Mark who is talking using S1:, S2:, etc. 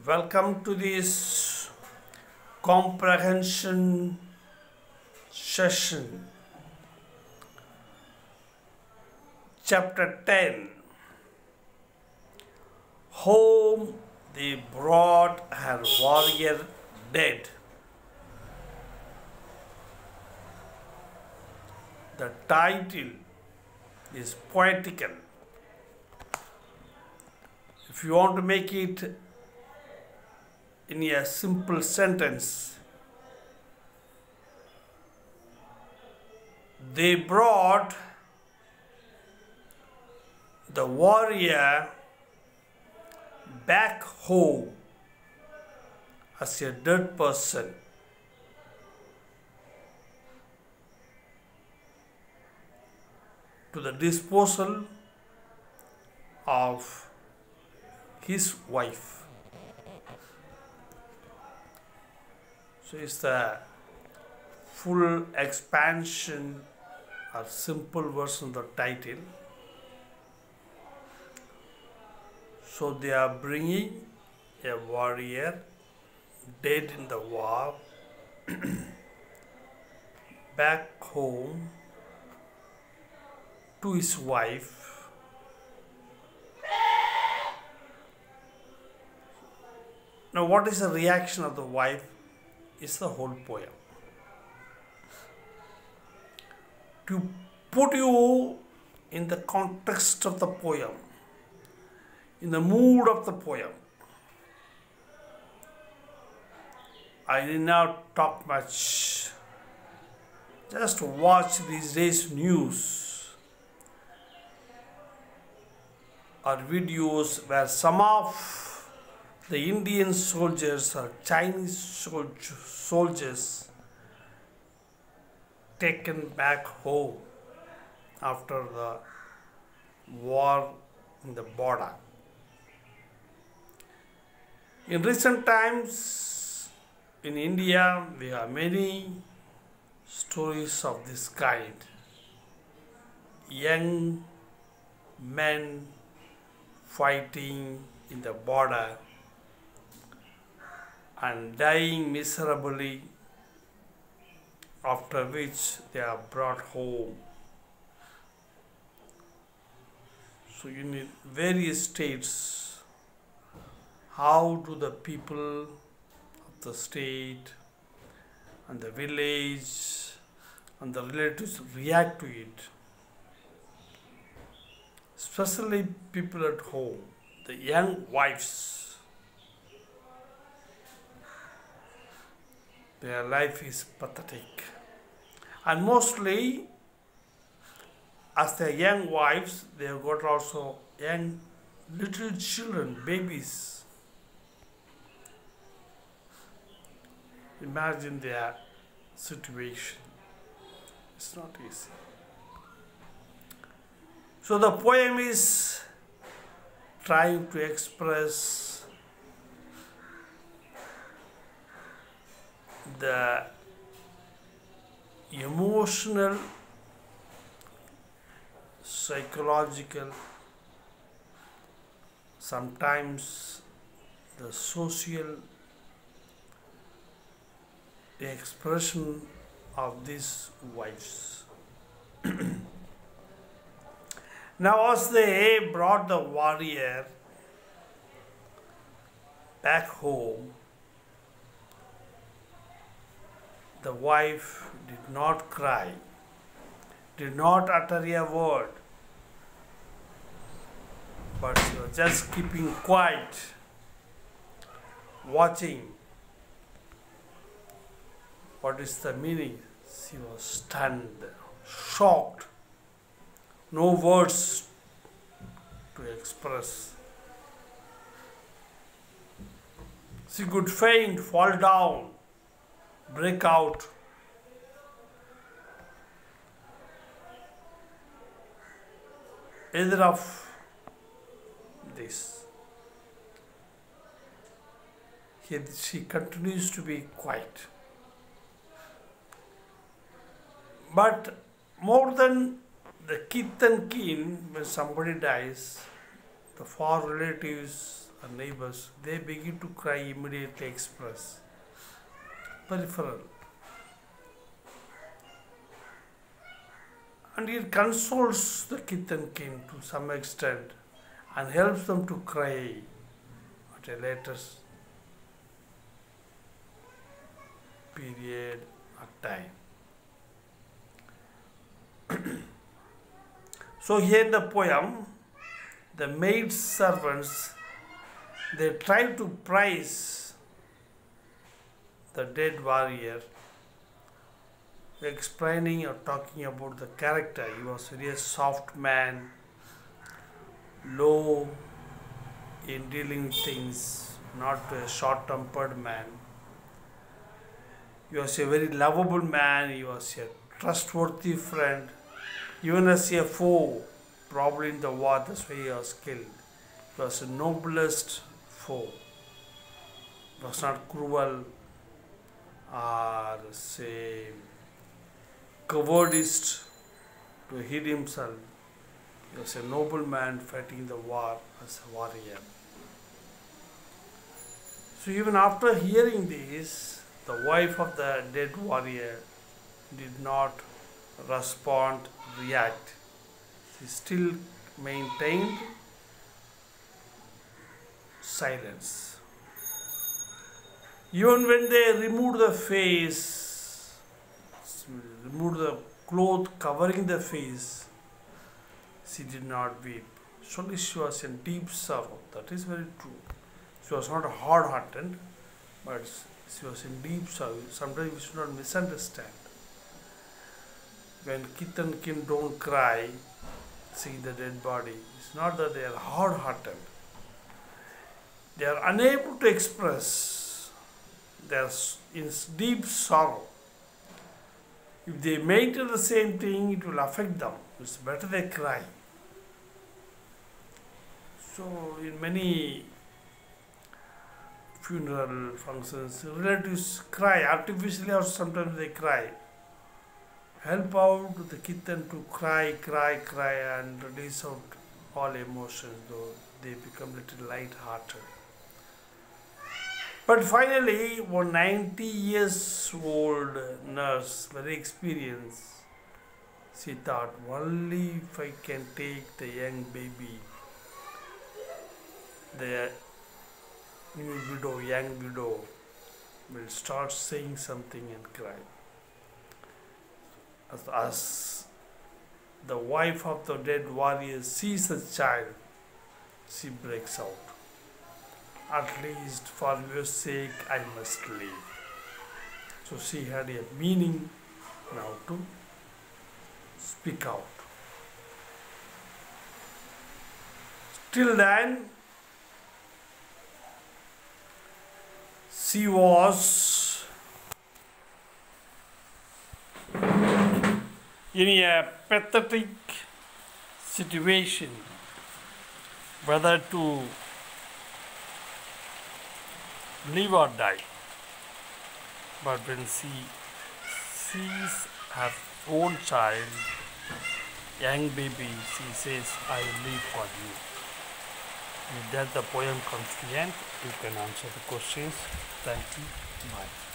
S1: Welcome to this comprehension session. Chapter 10. Home they brought her warrior dead. The title is poetical. If you want to make it in a simple sentence, they brought the warrior back home as a dead person. To the disposal of his wife. So it's the full expansion or simple version of the title. So they are bringing a warrior dead in the war back home to his wife. Now, what is the reaction of the wife is the whole poem. To put you in the context of the poem, in the mood of the poem, I did not talk much. Just watch these days news or videos where some of the Indian soldiers or Chinese soldiers taken back home after the war in the border. In recent times in India, we have many stories of this kind. Young men fighting in the border and dying miserably, after which they are brought home. So in various states, how do the people of the state and the village and the relatives react to it? Especially people at home, the young wives. Their life is pathetic. And mostly, as their young wives, they have got also young little children, babies. Imagine their situation. It's not easy. So the poem is trying to express the emotional, psychological, sometimes the social, the expression of these wives. Now, as they brought the warrior back home, the wife did not cry, did not utter a word, but she was just keeping quiet, watching. What is the meaning? She was stunned, shocked, no words to express. She could faint, fall down, break out. Either of this. She continues to be quiet. But more than the kith and kin, when somebody dies, the far relatives her neighbors, they begin to cry immediately express. Peripheral. And it consoles the kith and kin to some extent and helps them to cry at a later period of time. So here in the poem, the maid servants, they try to praise the dead warrior, explaining or talking about the character. He was really a soft man, low in dealing with things, not a short-tempered man. He was a very lovable man, he was a trustworthy friend. Even as a foe, probably in the war, that's why he was killed. He was the noblest foe. He was not cruel or say cowardice to hid himself. He was a noble man fighting the war as a warrior. So even after hearing this, the wife of the dead warrior did not respond, react. She still maintained silence. Even when they removed the face, removed the cloth covering the face, she did not weep. Surely she was in deep sorrow. That is very true. She was not hard-hearted, but she was in deep sorrow. Sometimes we should not misunderstand. When kith and kin don't cry, seeing the dead body, it's not that they are hard-hearted. They are unable to express their in deep sorrow. If they maintain the same thing, it will affect them. It's better they cry. So in many funeral functions, relatives cry artificially, or sometimes they cry. Help out the kitten to cry and release out all emotions, though they become little light-hearted. But finally, one 90 years old nurse, very experienced, she thought, only if I can take the young baby, the young widow will start saying something and cry. As the wife of the dead warrior sees the child, she breaks out. At least for your sake, I must leave. So she had a meaning now to speak out. Till then, she was in a pathetic situation, whether to live or die. But when she sees her own child, young baby, she says, I will live for you. With that, the poem comes to the end. You can answer the questions. Thank you. Bye.